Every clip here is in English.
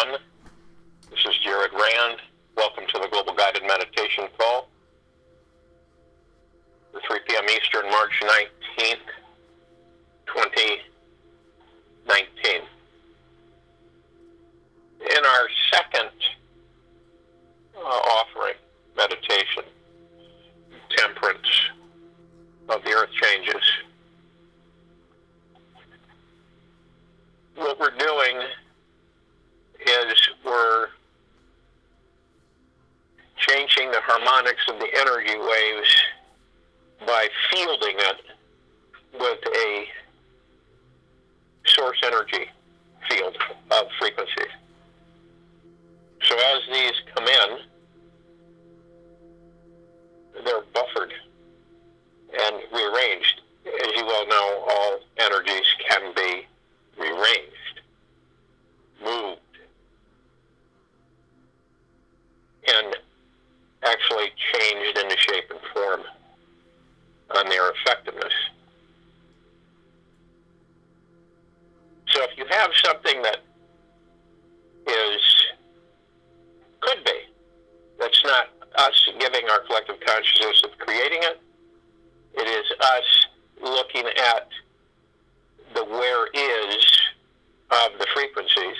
everyone. This is Jared Rand. Welcome to the Global Guided Meditation Call for 3 p.m. Eastern, March 19th, 2019. In our second offering meditation, Temperance of the Earth Changes, what we're doing is we're changing the harmonics of the energy waves by fielding it with a source energy field of frequencies. So as these come in, they're buffered and rearranged. As you well know, all energies can be rearranged, moved, and actually changed into shape and form on their effectiveness. So if you have something that could be, that's not us giving our collective consciousness of creating it, it is us looking at the where is of the frequencies,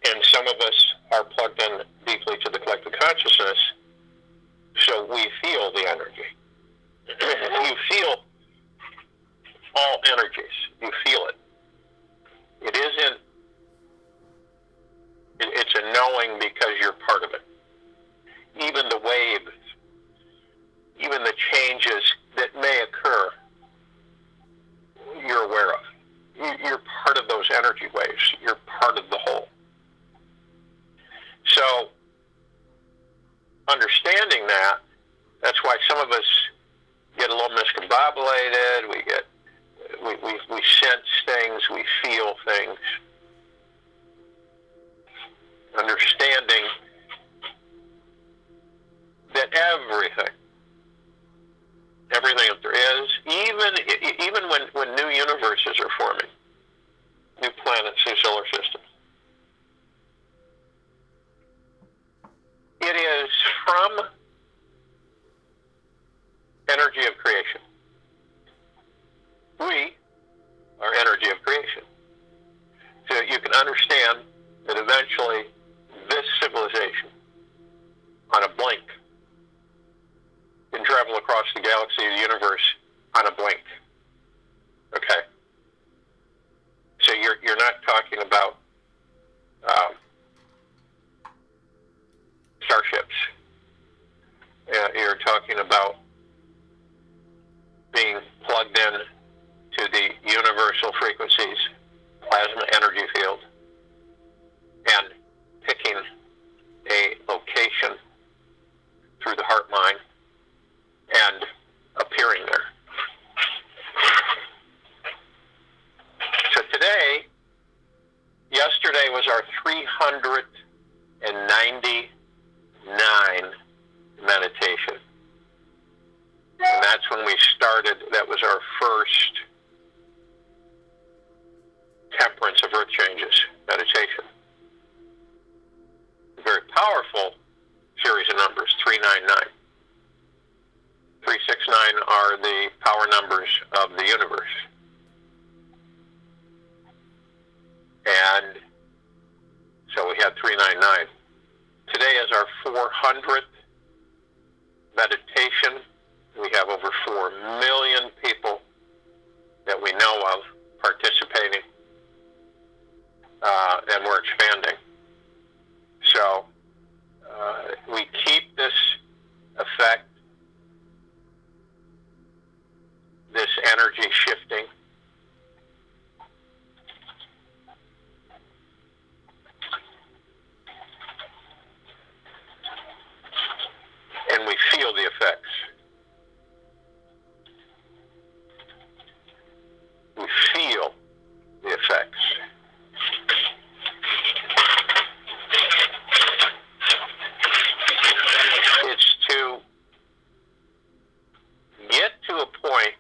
and some of us are plugged in deeply to the collective consciousness, so we feel the energy. You feel all energies. You feel it. It isn't, it's a knowing because you're part of it. Even the waves, even the changes that may occur, you're aware of. You're part of those energy waves. You're part of the whole. So, understanding that, that's why some of us get a little miscombobulated. We sense things. We feel things. Understanding that everything that there is, even when new universes are forming, new planets, new solar systems, it is from energy of creation. We are energy of creation. So you can understand that eventually this civilization, on a blink, can travel across the galaxy, the universe, on a blink. Okay? So you're not talking about starships. You're talking about being plugged in to the universal frequencies, plasma energy field, and picking a location through the heart mind and appearing there. So today, yesterday was our 399 meditation. And that's when we started. That was our first Temperance of Earth Changes meditation. A very powerful series of numbers, 399. 369 are the power numbers of the universe. And so we had 399. Today is our 400th meditation. We have over 4 million people that we know of participating, and we're expanding. So we keep this effect, this energy shifting, and we feel the effects. We feel the effects. It's to get to a point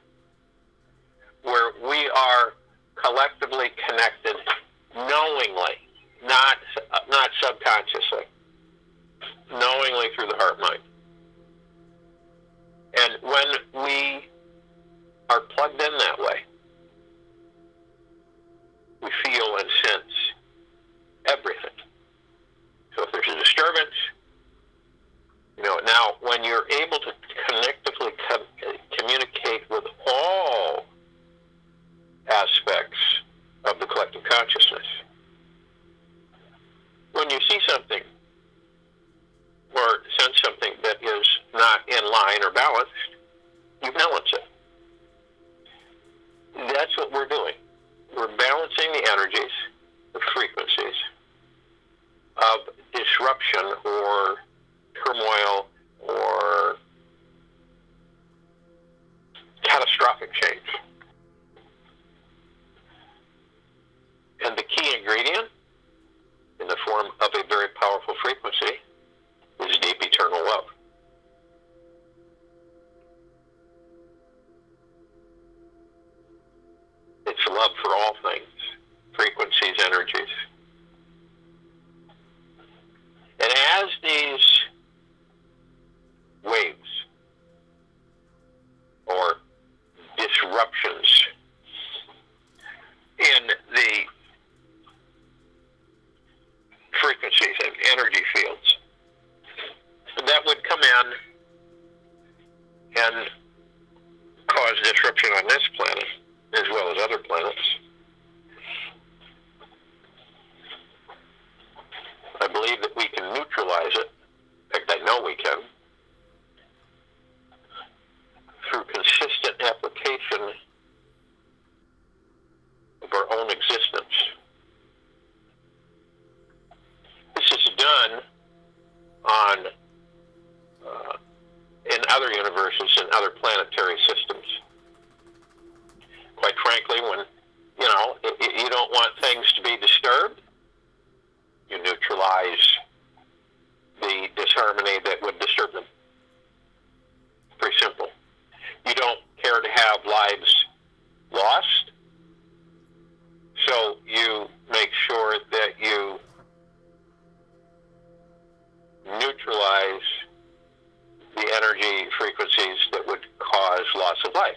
when we are plugged in that way, we feel and sense everything. So if there's a disturbance, now when you're able to connectively communicate with all aspects of the collective consciousness, when you see something or sense something that is not in line or balanced, you balance it. That's what we're doing. We're balancing the energies, the frequencies of disruption or turmoil or catastrophic change. And the key ingredient in the form of a very powerful frequency is deep eternal love. It's love for all things, frequencies, energies. And as these waves or disruptions in the frequencies and energy fields that would come in and cause disruption on this planet, as well as other planets, I believe that we can neutralize it. In fact, I know we can, through consistent application of our own existence. This is done in other universes and other planetary systems. Quite frankly, when you don't want things to be disturbed, you neutralize the disharmony that would disturb them. Pretty simple. You don't care to have lives lost, so you make sure that you neutralize the energy frequencies that would cause loss of life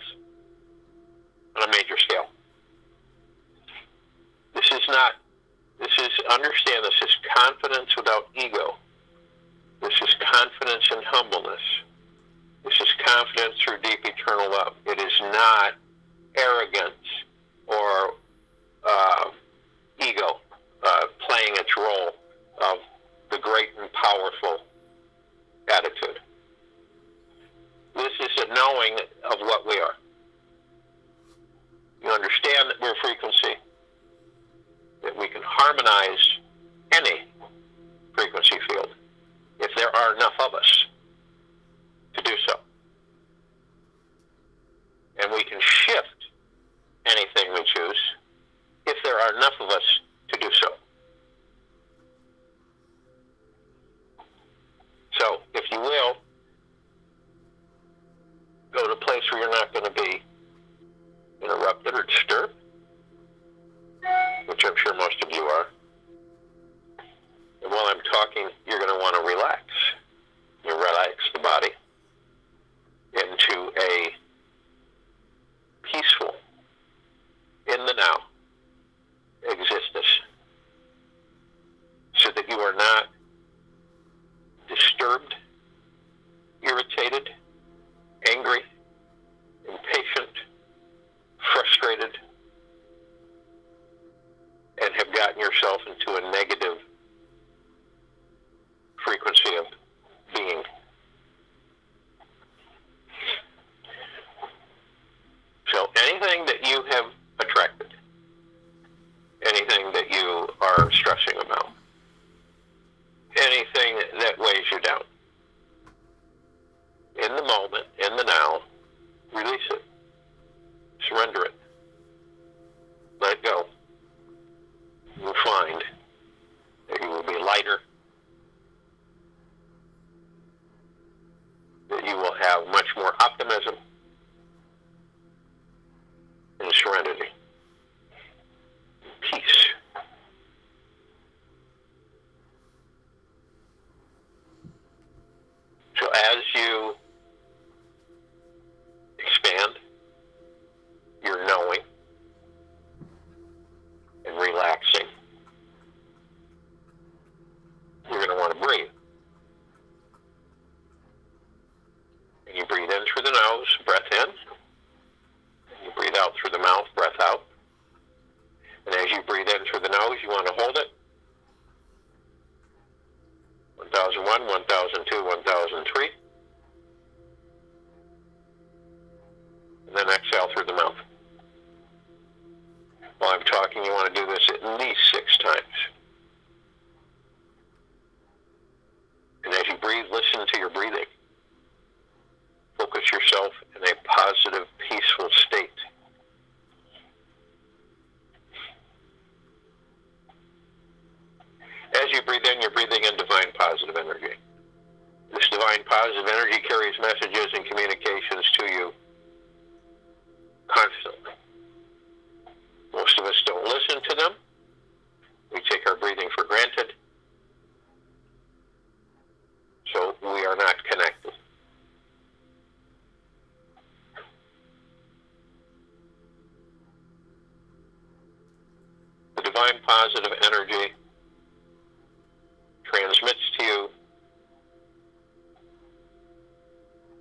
on a major scale. Understand this is confidence without ego. This is confidence and humbleness. This is confidence through deep eternal love. It is not arrogance or ego playing its role of the great and powerful attitude. This is a knowing of what we are. You understand that we're frequency, that we can harmonize any frequency field if there are enough of us to do so. And we can shift anything we choose if there are enough of us to do so. So, if you will, go to a place where you're not going to be interrupted or disturbed, which I'm sure most of you are. And while I'm talking, you're going to want to relax. You relax the body into a peaceful, in the now existence, so that you are not disturbed, irritated, angry, impatient, frustrated, and have gotten yourself into a negative frequency of being. So anything that you have attracted, anything that you are stressing about, anything that weighs you down, in the moment, in the now, release it. Surrender it. Let it go. You will find that you will be lighter, that you will have much more optimism and serenity, peace. So as you yourself in a positive, peaceful state. As you breathe in, you're breathing in divine positive energy. This divine positive energy carries messages and communications to you constantly. Most of us don't listen to them. We take our breathing for granted. So we are not connected. The divine positive energy transmits to you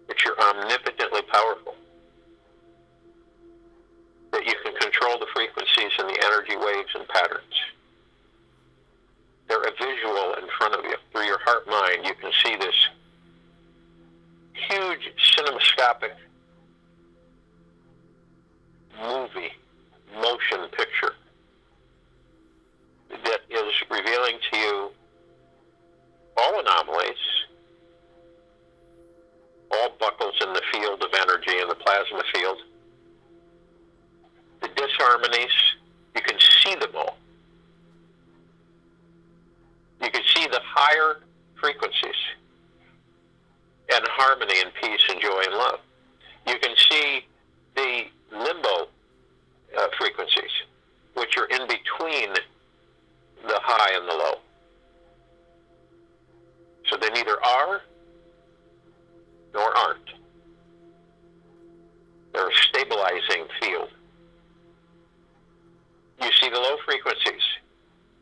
that you're omnipotently powerful, that you can control the frequencies and the energy waves and patterns. They're a visual in front of you. Through your heart mind, you can see this huge cinemascopic movie, motion picture that is revealing to you all anomalies, all buckles in the field of energy, in the plasma field, the disharmonies. You can see them all. You can see the higher frequencies and harmony and peace and joy and love. You can see the limbo frequencies, which are in between the high and the low. So they neither are nor aren't. They're a stabilizing field. You see the low frequencies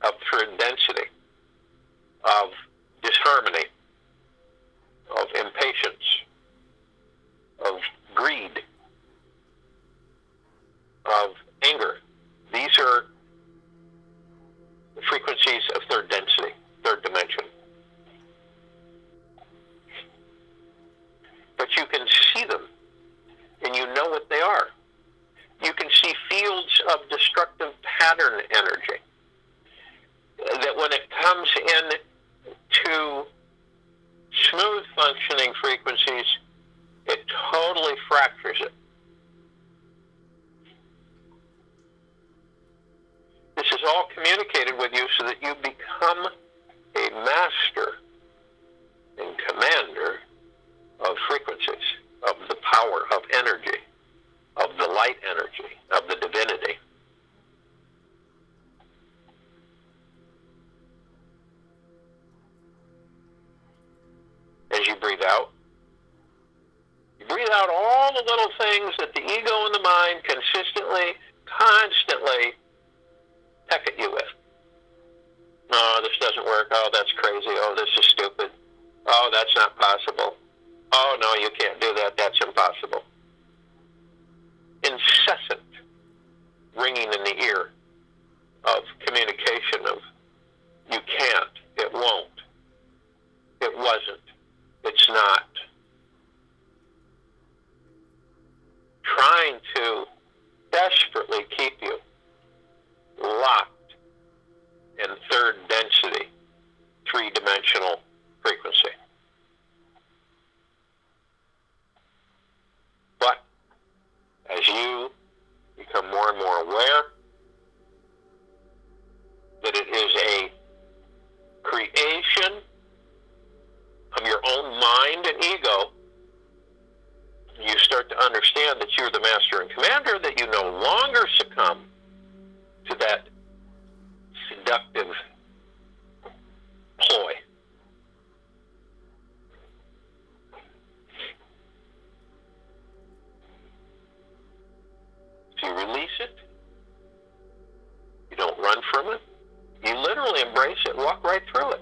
of third density, of disharmony, of impatience, of greed, of anger. These are the frequencies of third density, third dimension. But you can see them, and you know what they are. You can see fields of destructive pattern energy that when it comes in to smooth functioning frequencies, it totally fractures it. This is all communicated with you so that you become a master and commander of frequencies, of the power of energy, of the light energy, of the divinity. As you breathe out all the little things that the ego and the mind consistently, constantly peck at you with. No, this doesn't work. Oh, that's crazy. Oh, this is stupid. Oh, that's not possible. Oh, no, you can't do that. That's impossible. Incessant ringing in the ear of communication of you can't, it won't, it wasn't, it's not. Trying to desperately keep you locked in third density, three-dimensional frequency. But as you become more and more aware that it is a creation of your own mind and ego, you start to understand that you're the master and commander, that you no longer succumb to that seductive ploy. So you release it. You don't run from it. You literally embrace it, walk right through it.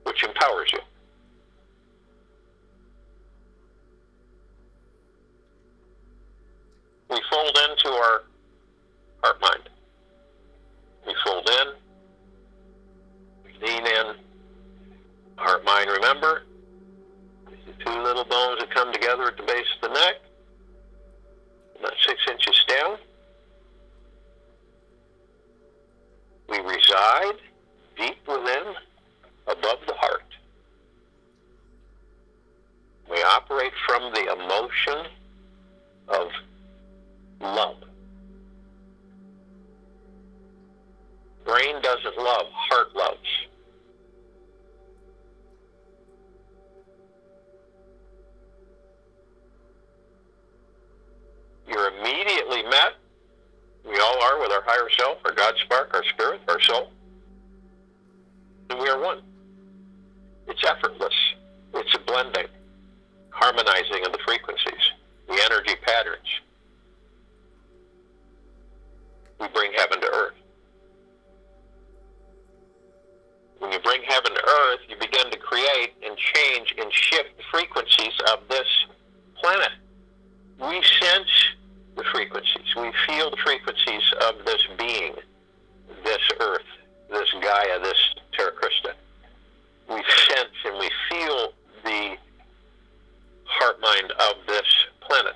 Which empowers you. We fold into our heart mind. We fold in, we lean in. Heart mind, remember, the two little bones that come together at the base of the neck, about 6 inches down. We reside reside deep within, above the heart. We operate from the emotion of love. Brain doesn't love, heart loves. You're immediately met, we all are, with our higher self, our God spark, our spirit, our soul. And we are one. It's effortless. It's a blending, harmonizing of the frequencies, the energy patterns. We bring heaven to earth. When you bring heaven to earth, you begin to create and change and shift the frequencies of this planet. We sense the frequencies. We feel the frequencies of this being, this earth, this Gaia, this Terra Christa. We sense and we feel the heart mind of this planet.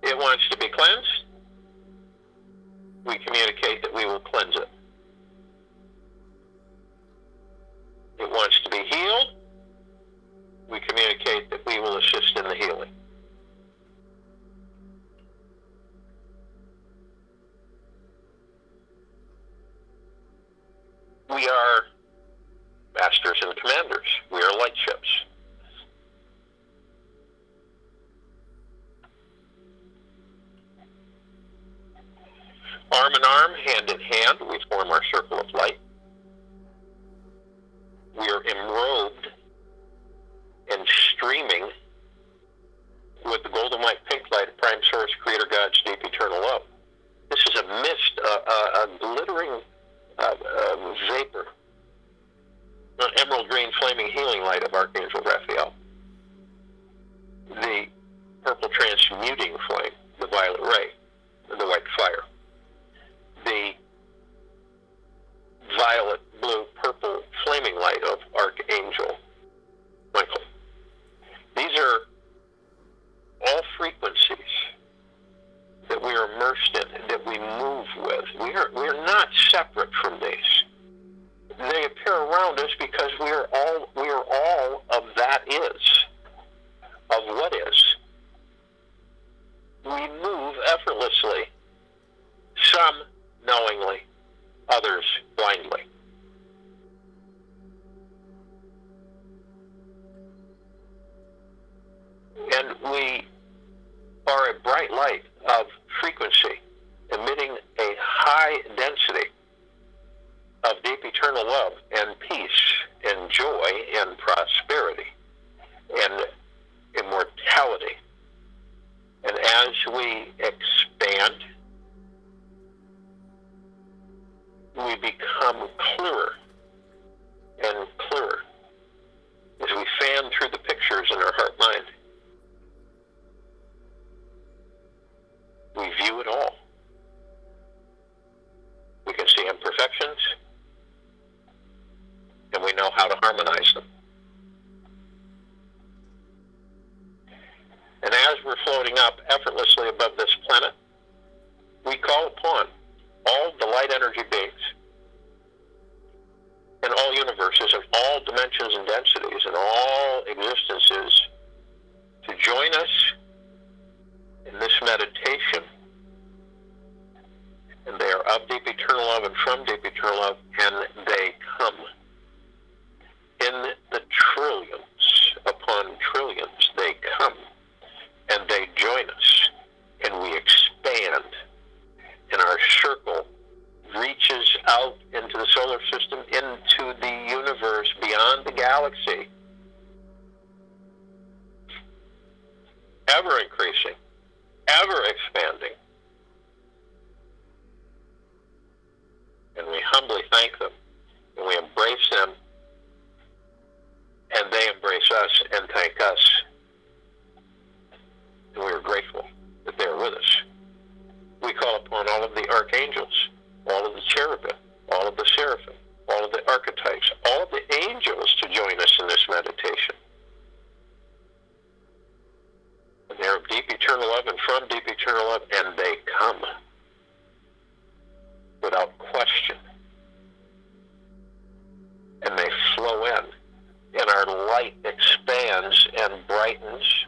It wants to be cleansed. We communicate that we will cleanse it. It wants to be healed. We communicate that we will assist in the healing. We are masters and commanders. We are light ships. Arm in arm, hand in hand, we form our circle of light. We are enrobed and streaming with the golden white pink light of Prime Source, Creator God's deep eternal love. This is a mist, a glittering vapor, an emerald green flaming healing light of Archangel Raphael. The purple transmuting flame, the violet ray, the white fire. The violet, blue, purple flaming light of Archangel Michael. These are all frequencies that we are immersed in, that we move with. We are not separate from these. They appear around us because we are all of that is, of what is. We move effortlessly, some knowingly, others blindly. And we are a bright light of frequency, emitting a high density of deep eternal love and peace and joy and prosperity and immortality. And as we expand, we become clearer and clearer as we fan through the pictures in our heart mind. We view it all. We can see imperfections, and we know how to harmonize them. And as we're floating up effortlessly above this planet, we call upon all the light energy beings in all universes, in all dimensions and densities, in all existences, to join us in this meditation. And they are of deep eternal love and from deep eternal love, and they come in the trillions upon trillions. They come and they join us, and we expand, and our circle reaches out into the solar system, into the universe, beyond the galaxy, ever increasing, ever expanding. And we humbly thank them, and we embrace and they come without question, and they flow in, and our light expands and brightens,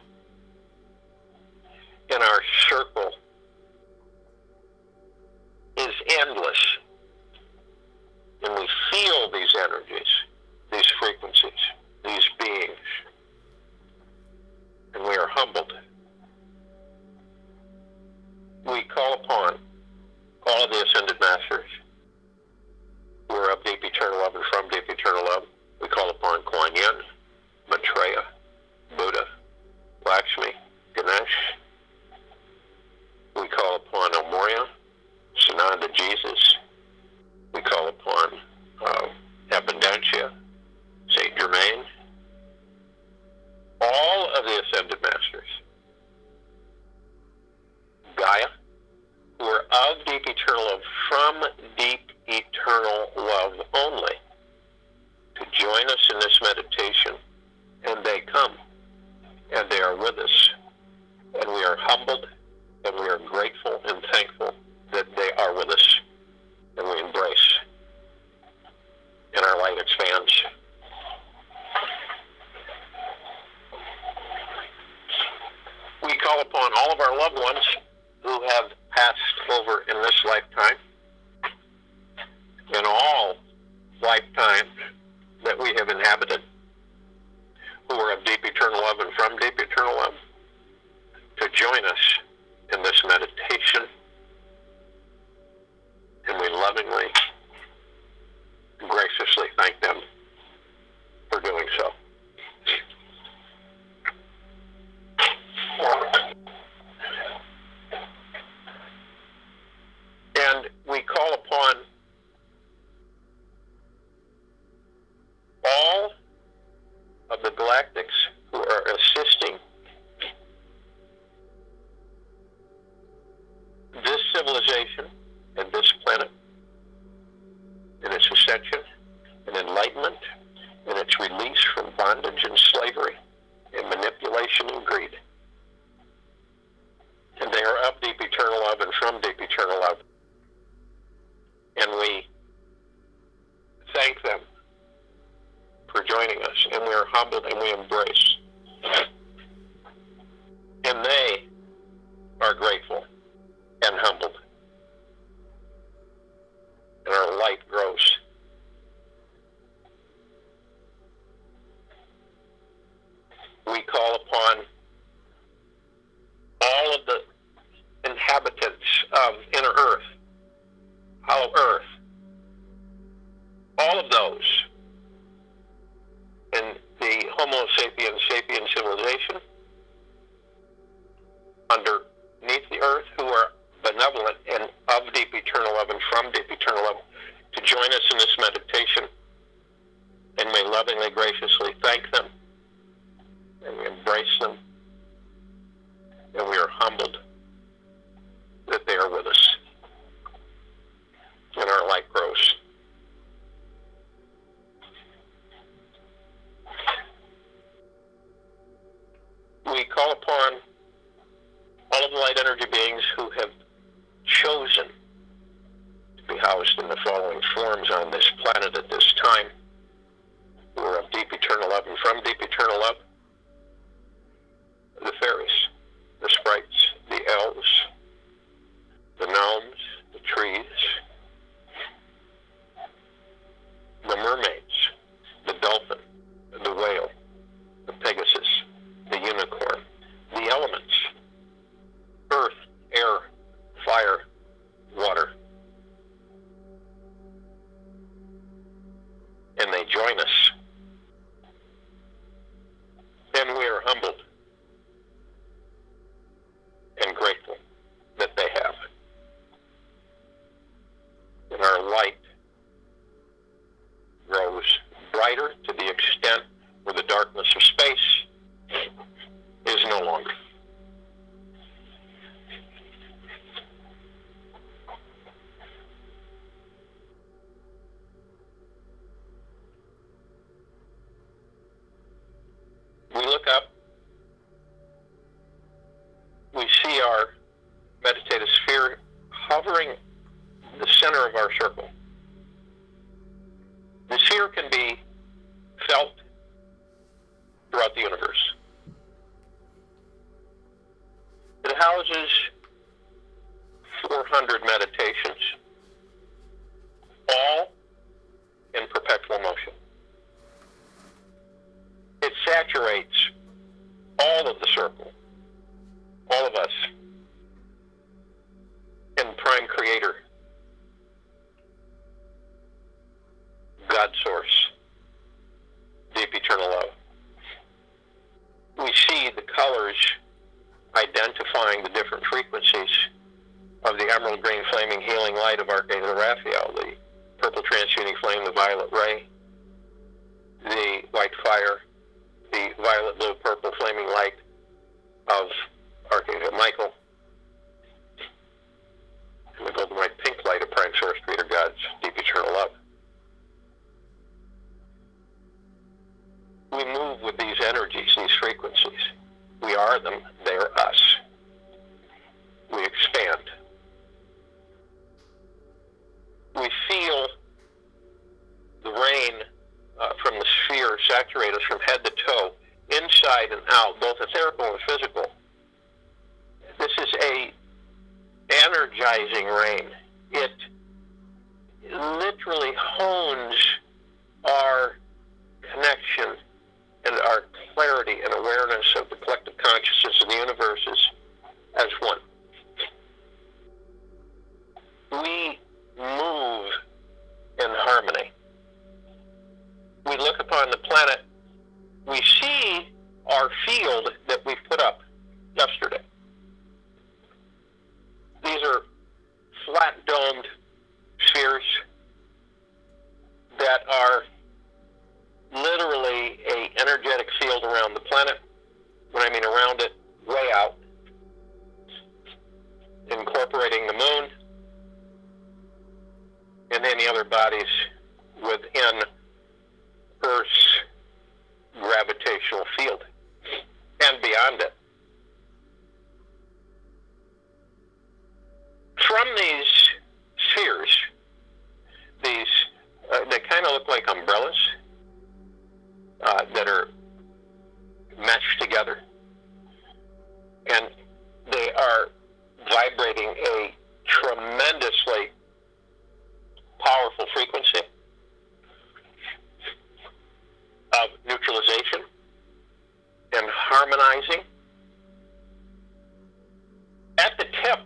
and our circle is endless, and we feel these energies, these frequencies, these beings, and we are humbled. We call upon all of the ascended masters who are of deep eternal love and from deep eternal love. We call upon Kuan Yin, Maitreya, Buddha, Lakshmi, Ganesh. We call upon Moria, Sananda, Jesus. We call upon Abundantia, Saint Germain. All of the ascended masters, Gaia, who are of deep eternal love, from deep eternal love only, to join us in this meditation, and they come, and they are with us, and we are humbled, and we are grateful and thankful that they are with us, and we embrace, and our light expands. We call upon all of our loved ones who have passed over in this lifetime, in all lifetimes that we have inhabited, who are of deep eternal love and from deep eternal love, to join us in this meditation, and we lovingly and graciously thank them for doing so. And we call upon all of the galactics who are assisting this civilization and this planet in its ascension and enlightenment and its release from bondage and slavery and manipulation and greed. And they are of deep eternal love and from deep eternal love. And we thank them for joining us, and we are humbled and we embrace. And they are grateful and humbled. And our light grows. We call upon all of the inhabitants of inner earth, hollow earth, all of those in the Homo sapiens sapien civilization underneath the earth who are benevolent and of deep eternal love and from deep eternal love, to join us in this meditation, and may lovingly, graciously thank them, and we embrace them, and we are humbled that they are with us, and our light grows. We call upon all of the light energy beings who have chosen to be housed in the following forms on this planet at this time, who are of deep eternal love and from deep eternal love: the fairies, the sprites, the elves, the gnomes, the trees, the mermaids, the dolphin, the whale, the pegasus, the unicorn, the elements: earth, air, fire, water. covering the center of our circle. The sphere can be felt throughout the universe. It houses 400 meditations, all in perpetual motion. It saturates all of the circle, all of us, in Prime Creator, God Source, deep eternal love. We see the colors identifying the different frequencies of the emerald green flaming healing light of Archangel Raphael, the purple transmuting flame, the violet ray, the white fire, the violet blue purple flaming light of Archangel Michael, and the golden white pink light of Prime Source Creator God's deep eternal love. We move with these energies, these frequencies. We are them, they're us. We expand. We feel the rain from the sphere saturate us from head to toe, inside and out, both etherical and physical. This is a energizing rain. It literally hones our connection and our clarity and awareness of the collective consciousness of the universes as one. We move in harmony. We look upon the planet, we see our field that we put up yesterday. These are flat-domed spheres that are literally an energetic field around the planet. When I mean around it, way out, incorporating the moon and any other bodies within Earth's gravitational field and beyond it. From these spheres, they kind of look like umbrellas that are meshed together, and they are vibrating a tremendously powerful frequency of neutralization and harmonizing. At the tip,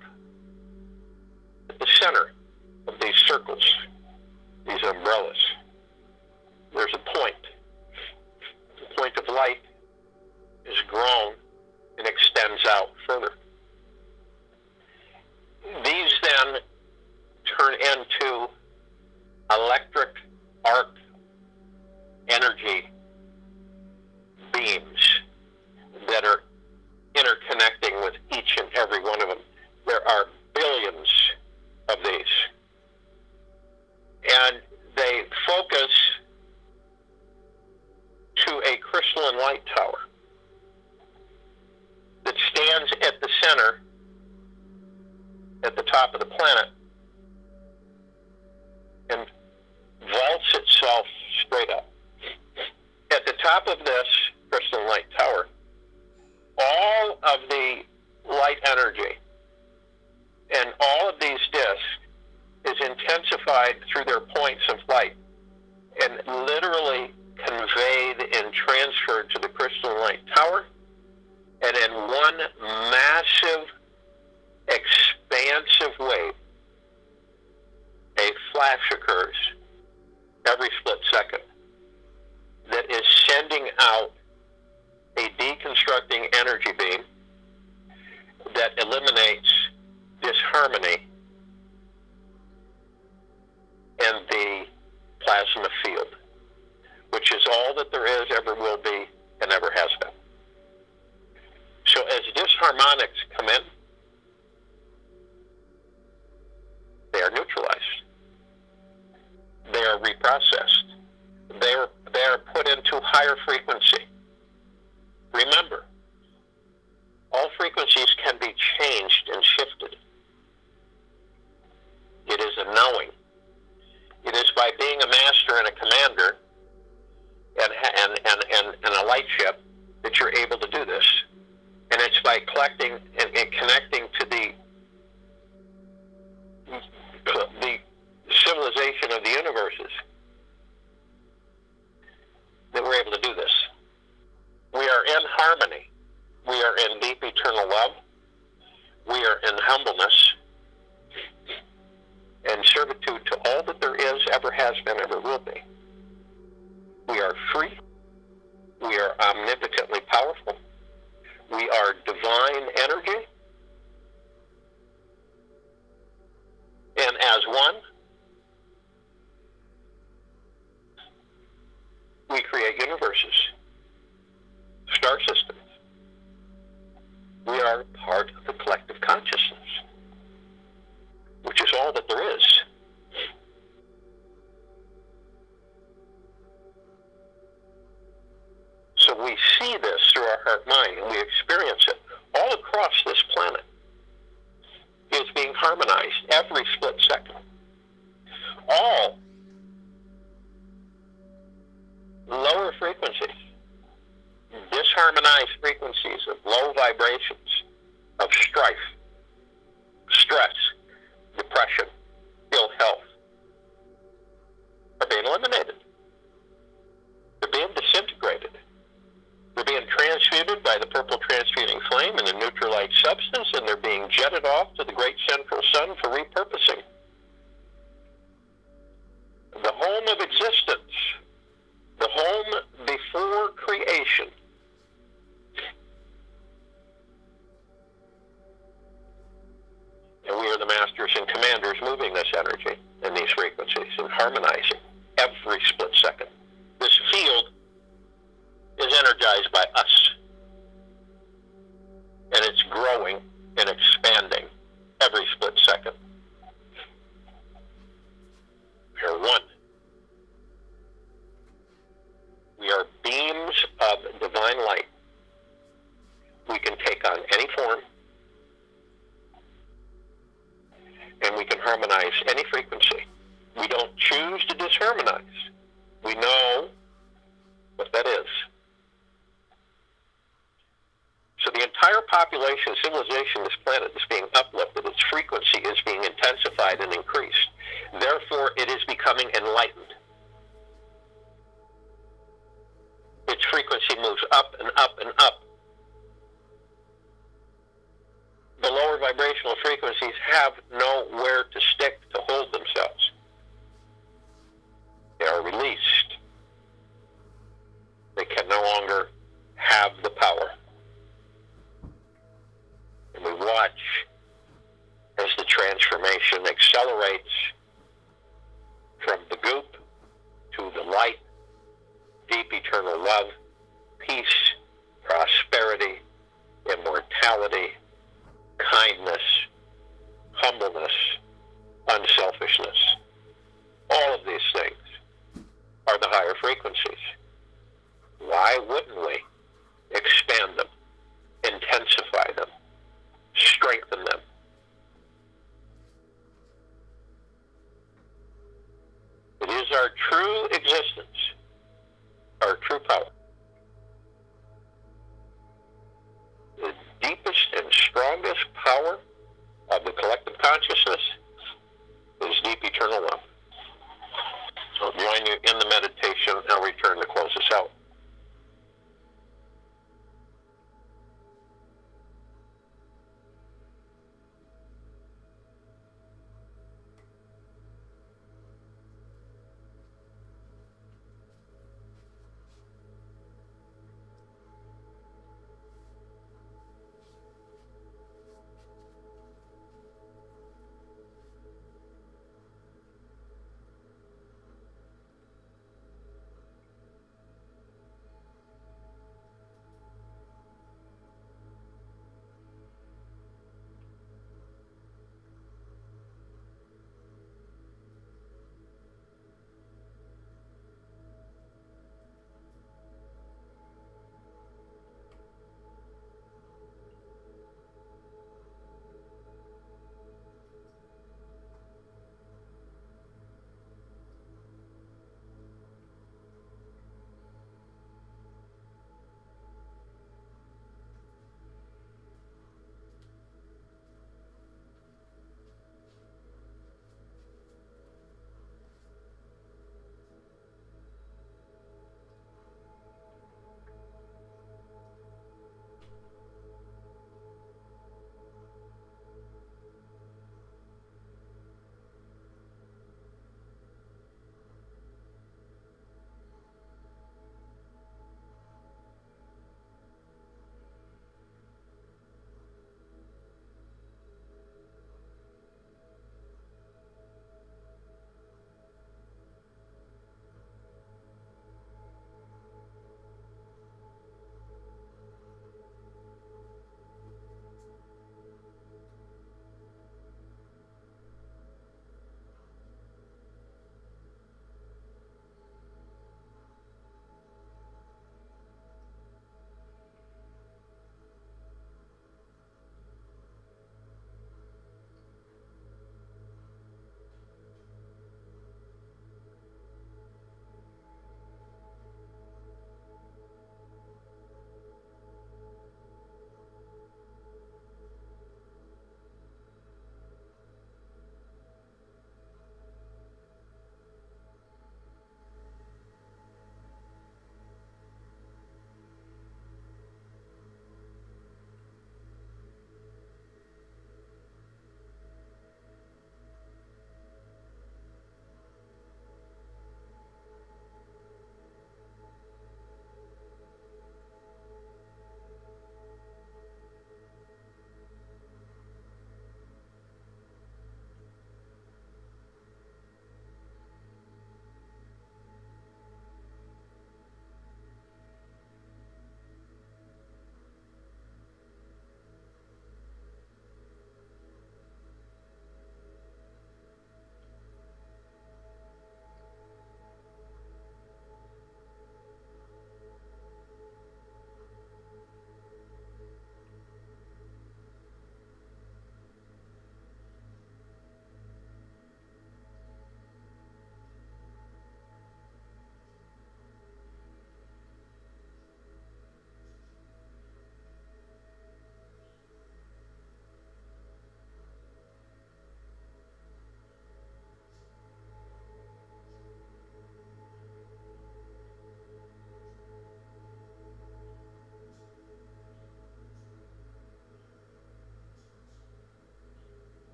at the center of these circles, these umbrellas, there's a point. The point of light is grown and extends out further. These then turn into electric arc energy beams that are interconnecting with each and every one of them. There are billions of these. And they focus to a crystalline light tower that stands at the center, at the top of the planet, and vaults itself straight up. At the top of this crystalline light tower, all of the light energy and all of these disks is intensified through their points of light and literally conveyed and transferred to the crystalline light tower, and in one massive, expansive wave, a flash occurs every split second that is sending out a deconstructing energy beam that eliminates disharmony in the plasma field, which is all that there is, ever will be, and ever has been. So as disharmonics come in, they are neutralized. They are reprocessed. They are put into higher frequency. Remember, all frequencies can be changed and shifted. and servitude to all that there is, ever has been, ever will be. We are free. We are omnipotently powerful. We are divine energy. And as one, we create universes, star systems. We are part of the collective consciousness, which is all that there is. So we see this through our heart-mind, and we experience it all across this planet. It's being harmonized every split second. All lower frequencies, disharmonized frequencies of low vibrations, of strife, stress, depression, ill health, are being eliminated. They're being disintegrated. They're being transmuted by the purple transmuting flame in a neutralite substance, and they're being jetted off to the great central sun for repurposing. The home of existence, the home before creation, and we are the masters and commanders moving this energy and these frequencies and harmonizing every split second. This field is energized by us, and it's growing and expanding every split second. We are one. We are beams of divine light. We can take on any form, and we can harmonize any frequency. We don't choose to disharmonize. We know what that is. So the entire population, civilization, this planet is being uplifted. Its frequency is being intensified and increased. Therefore, it is becoming enlightened. Its frequency moves up and up and up. The lower vibrational frequencies have nowhere to stick to hold themselves. They are released. They can no longer have the power. And we watch as the transformation accelerates from the goop to the light, deep eternal love, peace, prosperity, immortality, kindness, humbleness, unselfishness. All of these things are the higher frequencies. Why wouldn't we expand them, intensify them, strengthen them? It is our true existence, our true power. The deepest and strongest power of the collective consciousness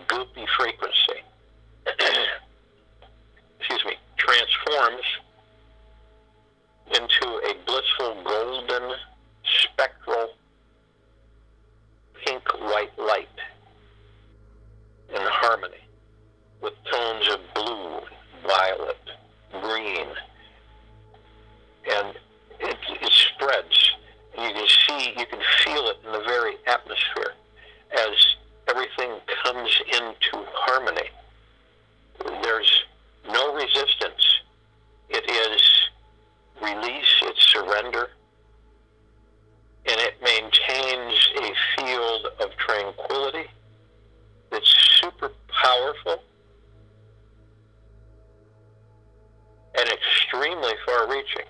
goopy frequency, excuse me, transforms into a blissful golden spectral pink-white light in harmony with tones of blue, violet, green, and it spreads. You can feel it in the very atmosphere as everything comes into harmony. There's no resistance. It is release, it's surrender, and it maintains a field of tranquility that's super powerful and extremely far-reaching.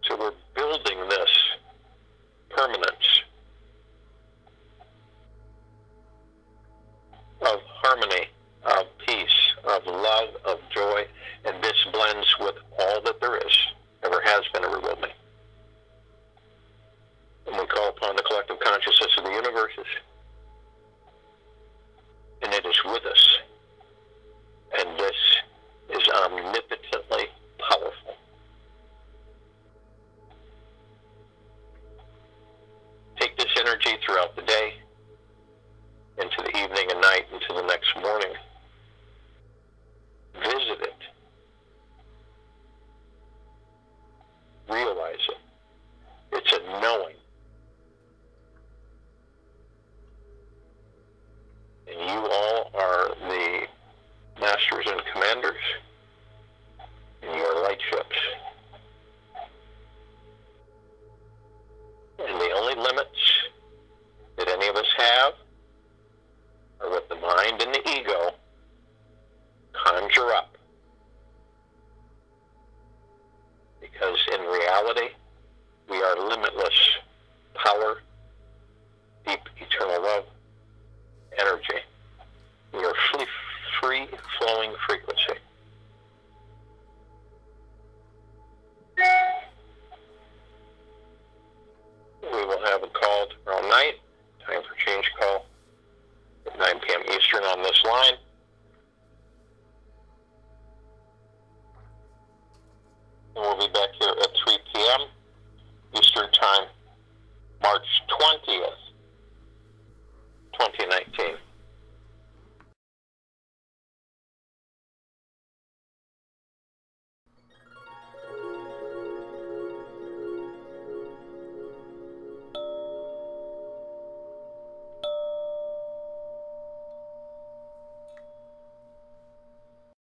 So we're building this permanence of harmony, of peace, of love, of joy, and this blends with all that there is, ever has been, ever will be. And we call upon the collective consciousness of the universes, and it is with us. And this is omnipotently powerful. Take this energy throughout the day, into the evening and night, into the next morning. Visit it. Realize it. It's a knowing. And you all are the masters and commanders in your light ships. And the only limits that any of us have are what the mind and the ego conjure up. Because in reality, we are limitless power, deep eternal love, energy. We are free-flowing frequency. We will have a call tomorrow night, time for change call, at 9 p.m. Eastern on this line. And we'll be